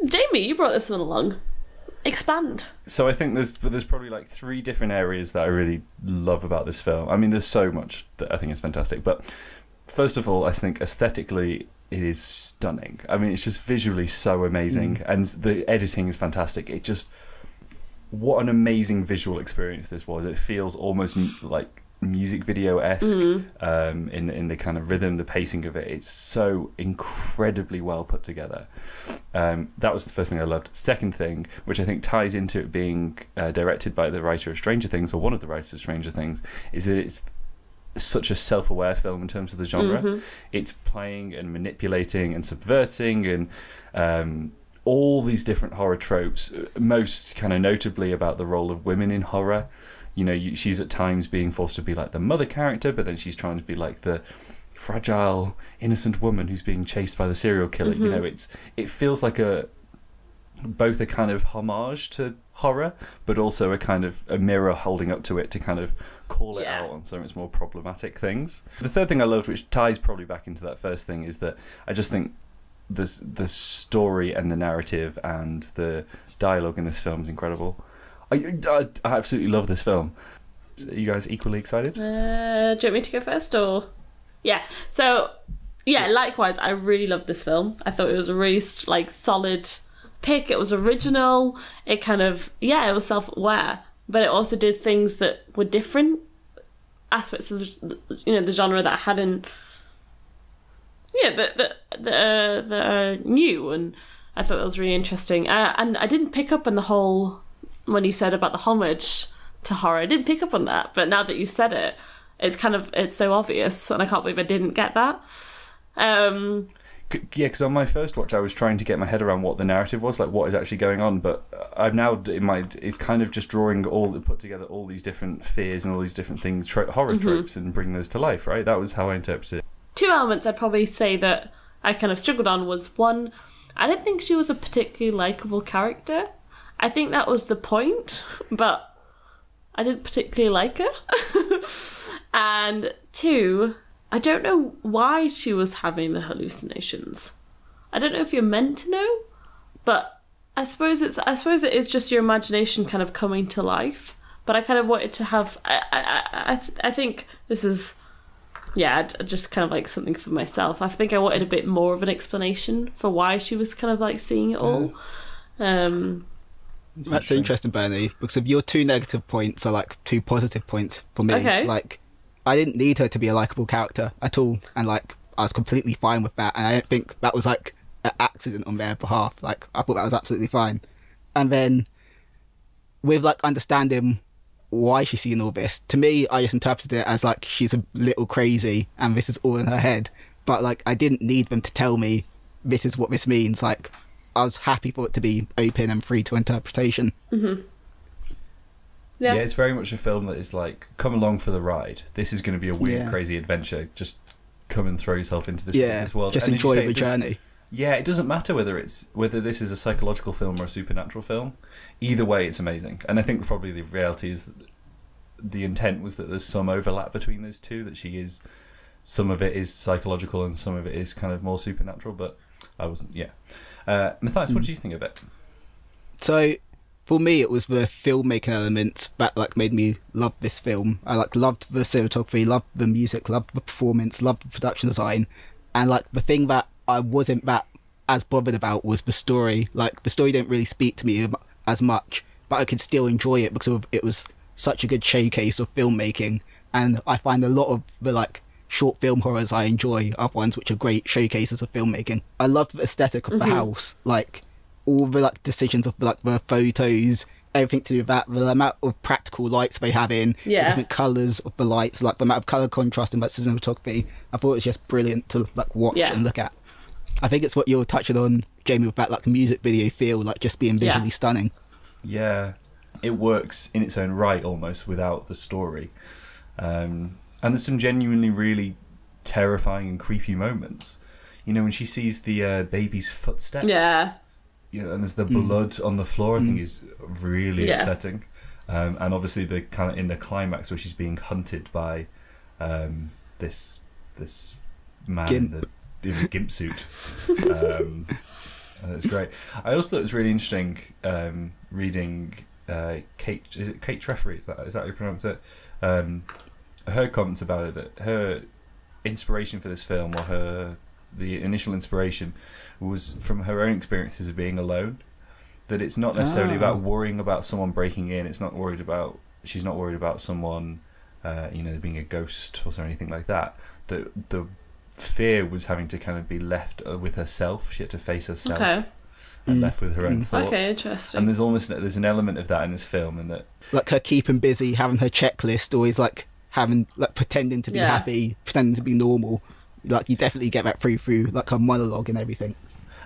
Jamie, you brought this one along. Expand. So I think there's probably like 3 different areas that I really love about this film. I mean, there's so much that I think is fantastic. But first of all, I think aesthetically it is stunning. I mean, it's just visually so amazing. And the editing is fantastic. It just... What an amazing visual experience this was. It feels almost like music video-esque in the kind of rhythm, the pacing of it. It's so incredibly well put together. That was the first thing I loved. Second thing, which I think ties into it being directed by the writer of Stranger Things, or one of the writers of Stranger Things, is that it's such a self-aware film in terms of the genre. It's playing and manipulating and subverting and all these different horror tropes, most kind of notably about the role of women in horror. You know, she's at times being forced to be like the mother character, but then she's trying to be like the fragile, innocent woman who's being chased by the serial killer. You know, it feels like both a kind of homage to horror, but also a kind of a mirror holding up to it to kind of call it out on some of its more problematic things. The third thing I loved, which ties probably back into that first thing, is that I just think the story and the narrative and the dialogue in this film is incredible. I absolutely love this film. Are you guys equally excited? Do you want me to go first, or...? Yeah, so, likewise, I really loved this film. I thought it was a really, like, solid pick. It was original. It kind of, it was self-aware. But it also did things that were different aspects of, you know, the genre that I hadn't Yeah, that are new, and I thought that was really interesting. And I didn't pick up on the whole, when he said about the homage to horror, I didn't pick up on that, but now that you said it, it's so obvious, and I can't believe I didn't get that. Yeah, because on my first watch I was trying to get my head around what the narrative was, like what is actually going on, but I've now, it's kind of just put together all these different fears and all these different things, horror tropes, and bring those to life, right? That was how I interpreted it. 2 elements I'd probably say that I kind of struggled on was, one, I didn't think she was a particularly likeable character. I think that was the point, but I didn't particularly like her. And 2, I don't know why she was having the hallucinations. I don't know if you're meant to know, but I suppose it is just your imagination kind of coming to life. But I kind of wanted to have. I think this is, just kind of like something for myself. I think I wanted a bit more of an explanation for why she was kind of like seeing it all. That's interesting, Bernie, because of your 2 negative points are like 2 positive points for me. Okay. Like, I didn't need her to be a likeable character at all, and like I was completely fine with that, and I don't think that was like an accident on their behalf. Like, I thought that was absolutely fine. And then with like understanding why she's seeing all this, to me I just interpreted it as like she's a little crazy and this is all in her head, but like I didn't need them to tell me this is what this means. Like, I was happy for it to be open and free to interpretation. Yeah, it's very much a film that is like, come along for the ride. This is going to be a weird, crazy adventure. Just come and throw yourself into this world. Just and enjoy the journey. Yeah, it doesn't matter whether this is a psychological film or a supernatural film. Either way, it's amazing. And I think probably the reality is the intent was that there's some overlap between those two. That some of it is psychological and some of it is kind of more supernatural. But I wasn't. Yeah, Matthias, what do you think of it? So, for me, it was the filmmaking elements that like made me love this film. I like loved the cinematography, loved the music, loved the performance, loved the production design, and like the thing that I wasn't that as bothered about was the story. Like, the story didn't really speak to me as much, but I could still enjoy it because it was such a good showcase of filmmaking. And I find a lot of the like short film horrors I enjoy are ones which are great showcases of filmmaking. I loved the aesthetic of the house, like all the like decisions of like the photos, everything to do with that, the amount of practical lights they have in, the different colours of the lights, like the amount of colour contrast in that cinematography. I thought it was just brilliant to like watch and look at. I think it's what you're touching on, Jamie, with that like music video feel, like just being visually stunning. Yeah, it works in its own right almost without the story. And there's some genuinely really terrifying and creepy moments. You know, when she sees the baby's footsteps. Yeah, and there's the blood on the floor, I think is really upsetting. And obviously the kind of in the climax where she's being hunted by this man in the gimp suit. That's great. I also thought it was really interesting reading Kate Treffery, is that how you pronounce it? Her comments about it, that her inspiration for this film, or the initial inspiration, was from her own experiences of being alone. That it's not necessarily about worrying about someone breaking in. She's not worried about someone, being a ghost or anything like that. The fear was having to kind of be left with herself. She had to face herself and left with her own thoughts. Okay, interesting. And there's an element of that in this film, and that like her keeping busy, having her checklist, always like having like pretending to be happy, pretending to be normal. Like, you definitely get that through like her monologue and everything.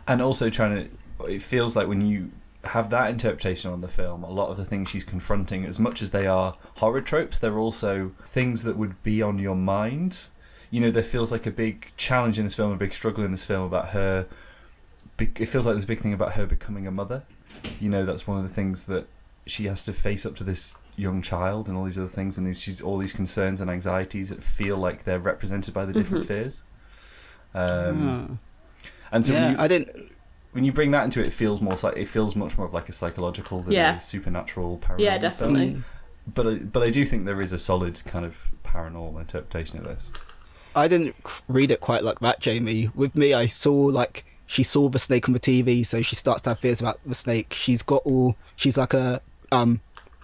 And also it feels like when you have that interpretation on the film, a lot of the things she's confronting, as much as they are horror tropes, they're also things that would be on your mind. You know, there feels like a big challenge in this film, a big struggle in this film about her. It feels like there's a big thing about her becoming a mother. You know, that's one of the things that she has to face up to this young child and all these other things, and she's all these concerns and anxieties that feel like they're represented by the different fears. And so when you bring that into it, it feels much more of like a psychological than a supernatural paranormal. Yeah, definitely. Film. But I do think there is a solid kind of paranormal interpretation of this. I didn't read it quite like that, Jamie. With me, I saw like she saw the snake on the TV, so she starts to have fears about the snake. She's like a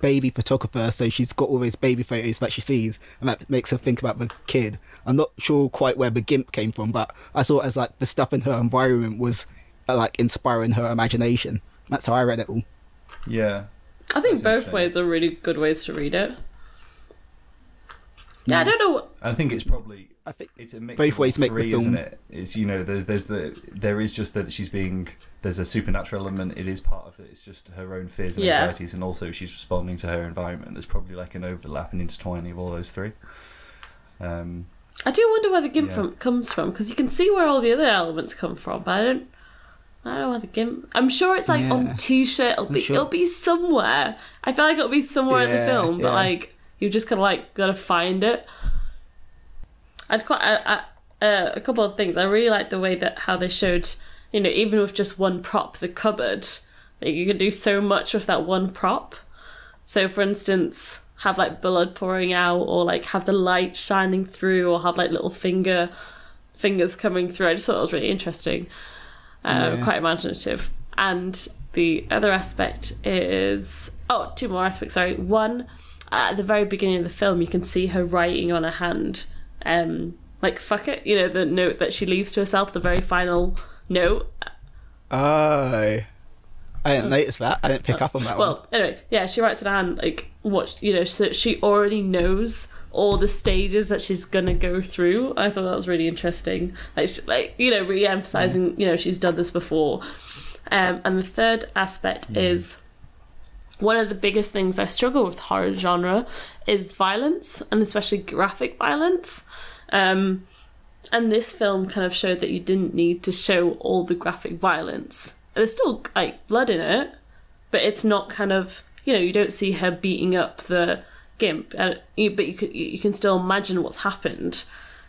baby photographer, so she's got all those baby photos that she sees, and that makes her think about the kid. I'm not sure quite where the GIMP came from, but I saw it as like the stuff in her environment was like inspiring her imagination. That's how I read it all. Yeah. I think both ways are really good ways to read it. Yeah, I don't know. I think it's probably... I think it's a mix both of ways all make the three, film. isn't it? It's, you know, there is just that she's being... There's a supernatural element. It is part of it. It's just her own fears and anxieties, and also she's responding to her environment. There's probably like an overlap and intertwining of all those three. I do wonder where the GIMP comes from, because you can see where all the other elements come from, but I don't know where the GIMP... I'm sure it's like on T-shirt. It'll be somewhere. I feel like it'll be somewhere in the film, but like you've just kind of like got to find it. I'd quite a couple of things. I really like the way that how they showed, you know, even with just one prop, the cupboard, like, you can do so much with that one prop. So, for instance, have like blood pouring out, or like have the light shining through, or have like little fingers coming through. I just thought it was really interesting, quite imaginative. And the other aspect is two more aspects. Sorry, one, at the very beginning of the film, you can see her writing on her hand. Like, fuck it, you know, the note that she leaves to herself, the very final note. I didn't notice that. I didn't pick up on that one. Well, anyway, yeah, she writes in her hand, like, what, you know, so she already knows all the stages that she's gonna go through. I thought that was really interesting. Like you know, re-emphasising, you know, she's done this before. And the third aspect is, one of the biggest things I struggle with horror genre is violence, and especially graphic violence. And this film kind of showed that you didn't need to show all the graphic violence. There's still like blood in it, but it's not kind of, you know, you don't see her beating up the GIMP, but you can still imagine what's happened.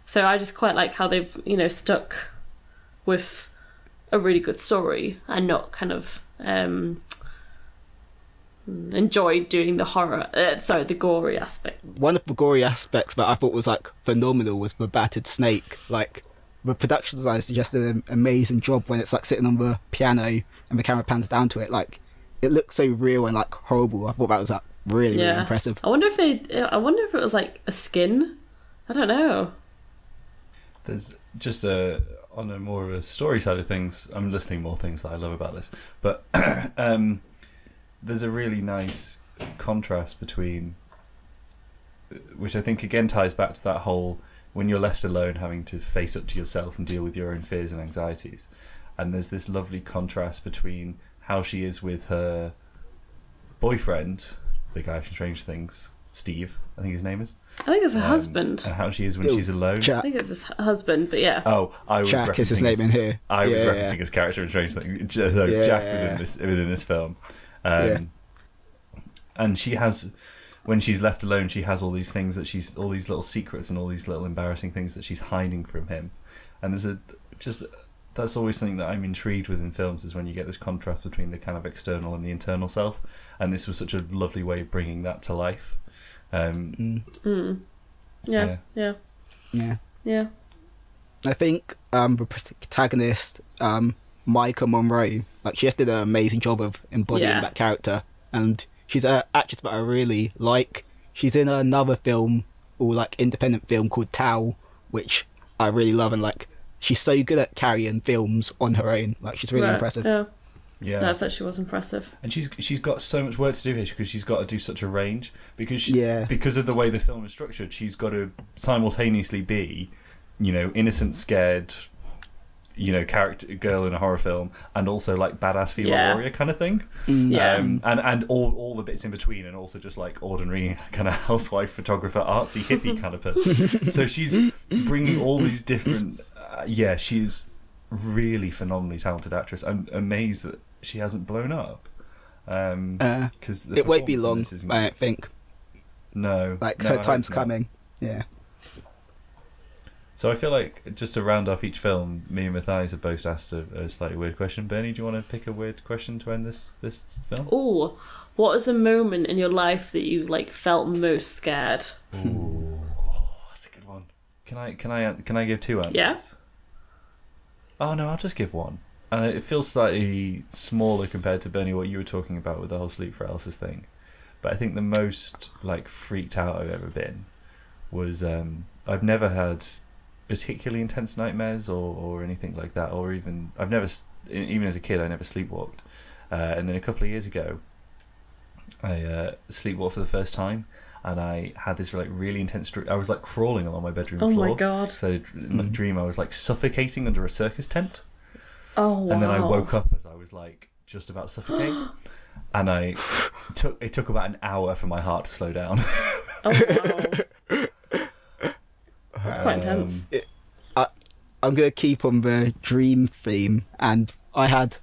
So I just quite like how they've, you know, stuck with a really good story and not kind of enjoyed doing the horror, the gory aspect. One of the gory aspects that I thought was like phenomenal was the battered snake. Like, the production design suggested an amazing job when it's like sitting on the piano and the camera pans down to it. Like, it looks so real and like horrible. I thought that was like really impressive. I wonder if it was like a skin. I don't know. There's just on a more of a story side of things, I'm listing more things that I love about this, but there's a really nice contrast between, which I think again ties back to that whole, when you're left alone having to face up to yourself and deal with your own fears and anxieties. And there's this lovely contrast between how she is with her boyfriend, the guy from Strange Things, Steve, I think his name is. I think it's her husband. And how she is when she's alone. Jack. I think it's his husband, but yeah. Oh, I was Jack referencing is his name in here. I was referencing his character in Strange Things. Jack within this film. And she has, when she's left alone, she has all these things that all these little secrets and all these little embarrassing things that she's hiding from him. And that's always something that I'm intrigued with in films, is when you get this contrast between the kind of external and the internal self. And this was such a lovely way of bringing that to life. Yeah. I think the protagonist, Micah Monroe, like, she just did an amazing job of embodying that character, and she's an actress that I really like. She's in another film, or like independent film, called Tao, which I really love, and like, she's so good at carrying films on her own. Like, she's really impressive. Yeah, no, I thought she was impressive. And she's got so much work to do here, because she's got to do such a range, because because of the way the film is structured, she's got to simultaneously be, you know, innocent, scared, you know, character girl in a horror film, and also like badass female warrior kind of thing. And all the bits in between, and also just like ordinary kind of housewife, photographer, artsy hippie kind of person. So she's bringing all these different she's really phenomenally talented actress. I'm amazed that she hasn't blown up, because it won't be long, I don't think. No, her time's coming. So I feel like, just to round off each film, me and Matthias have both asked a slightly weird question. Bernie, do you want to pick a weird question to end this film? Oh, what was a moment in your life that you like felt most scared? Ooh, that's a good one. Can I give two answers? Yeah. Oh no, I'll just give one. It feels slightly smaller compared to, Bernie, what you were talking about with the whole sleep paralysis thing. But I think the most like freaked out I've ever been was I've never had particularly intense nightmares or anything like that, or even even as a kid I never sleepwalked, and then a couple of years ago I sleepwalked for the first time, and I had this like really intense dream. I was like crawling along my bedroom floor. Oh my god! So in my dream I was like suffocating under a circus tent. Oh wow! And then I woke up as I was like just about to suffocate, and it took about an hour for my heart to slow down. Oh wow! That's quite intense. I'm going to keep on the dream theme, and I had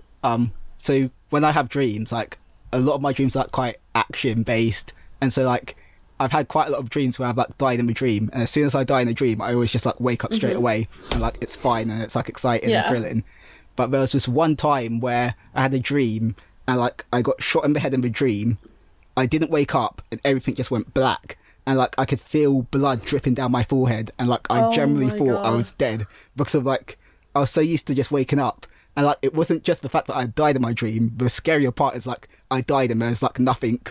so when I have dreams, like a lot of my dreams are like, quite action based, and so like I've had quite a lot of dreams where I've like died in a dream, and as soon as I die in a dream I always just like wake up straight away, and like it's fine and it's like exciting and thrilling. But there was this one time where I had a dream and like I got shot in the head in the dream. I didn't wake up and everything just went black, and like I could feel blood dripping down my forehead, and like I generally thought I was dead because of like I was so used to just waking up, and like it wasn't just the fact that I died in my dream. The scarier part is like I died and there's like nothing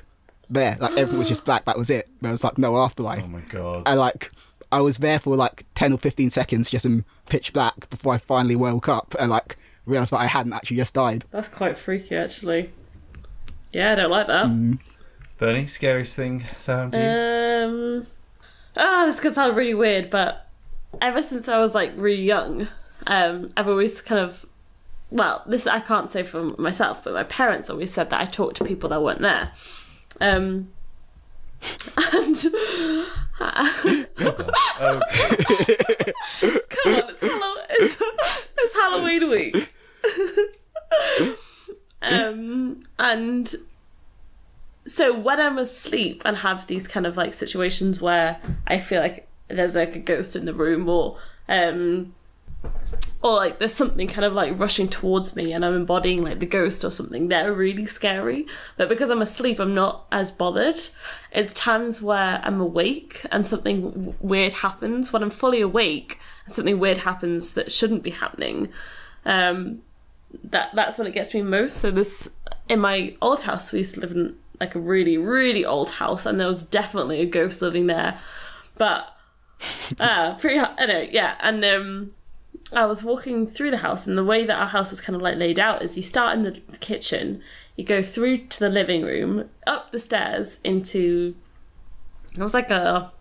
there, like everything was just black. That was it. There was like no afterlife. Oh my god! And like I was there for like 10 or 15 seconds just in pitch black before I finally woke up and like realised that I hadn't actually just died. That's quite freaky, actually. Yeah, I don't like that. Bernie, scariest thing sound to you? This could sound really weird, but ever since I was like really young, I've always kind of, well, this I can't say for myself, but my parents always said that I talked to people that weren't there. And come on, it's Halloween week. And so when I'm asleep and have these kind of like situations where I feel like there's like a ghost in the room, or like there's something kind of like rushing towards me and I'm embodying like the ghost or something, they're really scary. But because I'm asleep, I'm not as bothered. It's times where I'm awake and something weird happens. When I'm fully awake and something weird happens that shouldn't be happening, that's when it gets me most. So this, in my old house, we used to live in like a really, really old house, and there was definitely a ghost living there. But and I was walking through the house, and the way that our house was kind of like laid out is you start in the kitchen, you go through to the living room, up the stairs into, it was like a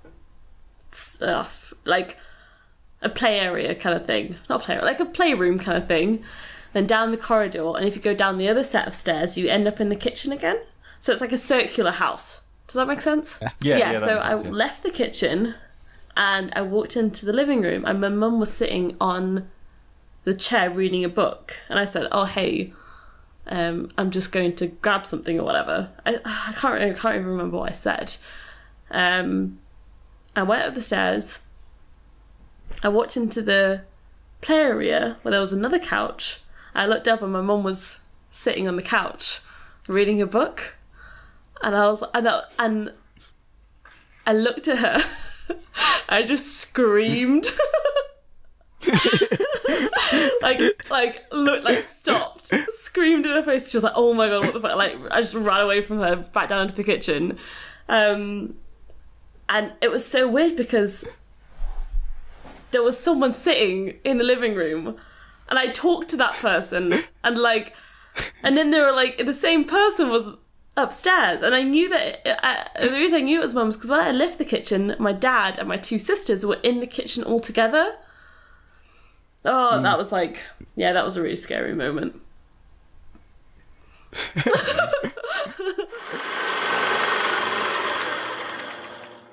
play area kind of thing, not play area, like a playroom kind of thing, then down the corridor, and if you go down the other set of stairs you end up in the kitchen again. So it's like a circular house. Does that make sense? Yeah, so I left the kitchen and I walked into the living room, and my mum was sitting on the chair reading a book, and I said, oh hey, I'm just going to grab something or whatever. I can't even remember what I said. I went up the stairs, I walked into the play area where there was another couch. I looked up and my mum was sitting on the couch reading a book, and I looked at her. I just screamed. Stopped, screamed in her face. She was like, oh my god, what the fuck. Like, I just ran away from her back down into the kitchen, and it was so weird because there was someone sitting in the living room, and I talked to that person, and then they were like, the same person was upstairs, and I knew that the reason I knew it was mum's because when I left the kitchen, my dad and my two sisters were in the kitchen all together. That was that was a really scary moment.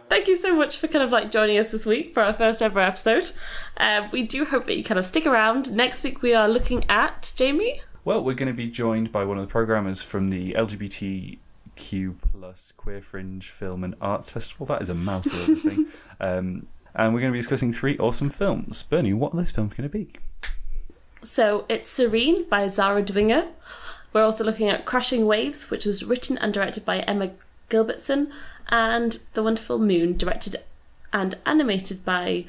Thank you so much for kind of like joining us this week for our first ever episode. We do hope that you kind of stick around. Next week we are looking at, Jamie? Well, we're going to be joined by one of the programmers from the LGBTQ+ Queer Fringe Film and Arts Festival. That is a mouthful of a thing. And we're going to be discussing 3 awesome films. Bernie, what are those films going to be? So it's Serene by Zara Dwinger. We're also looking at Crashing Waves, which was written and directed by Emma Gilbertson, and The Wonderful Moon, directed and animated by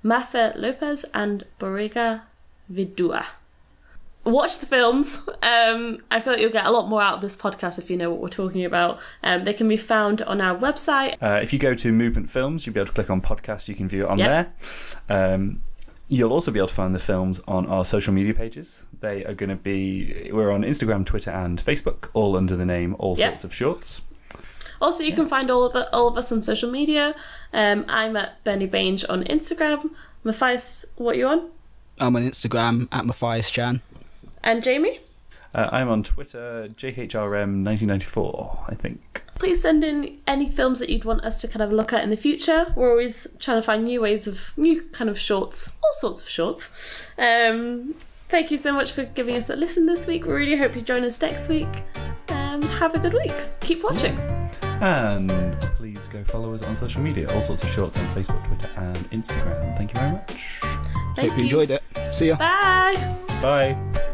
Mafe Lopez and Borrega Vidua. Watch the films. I feel like you'll get a lot more out of this podcast if you know what we're talking about. They can be found on our website. If you go to Movement Films, you'll be able to click on podcast. You can view it on there. You'll also be able to find the films on our social media pages. They are going to be... We're on Instagram, Twitter and Facebook, all under the name All Sorts of Shorts. Also, you can find all of us on social media. I'm at Beange on Instagram. Matthias, what are you on? I'm on Instagram at Matthias Djan. And Jamie? I'm on Twitter, JHRM1994, I think. Please send in any films that you'd want us to kind of look at in the future. We're always trying to find new kind of shorts, all sorts of shorts. Thank you so much for giving us a listen this week. We really hope you join us next week. Have a good week. Keep watching. And please go follow us on social media, All Sorts of Shorts on Facebook, Twitter and Instagram. Thank you very much. Hope you enjoyed it. See ya. Bye. Bye.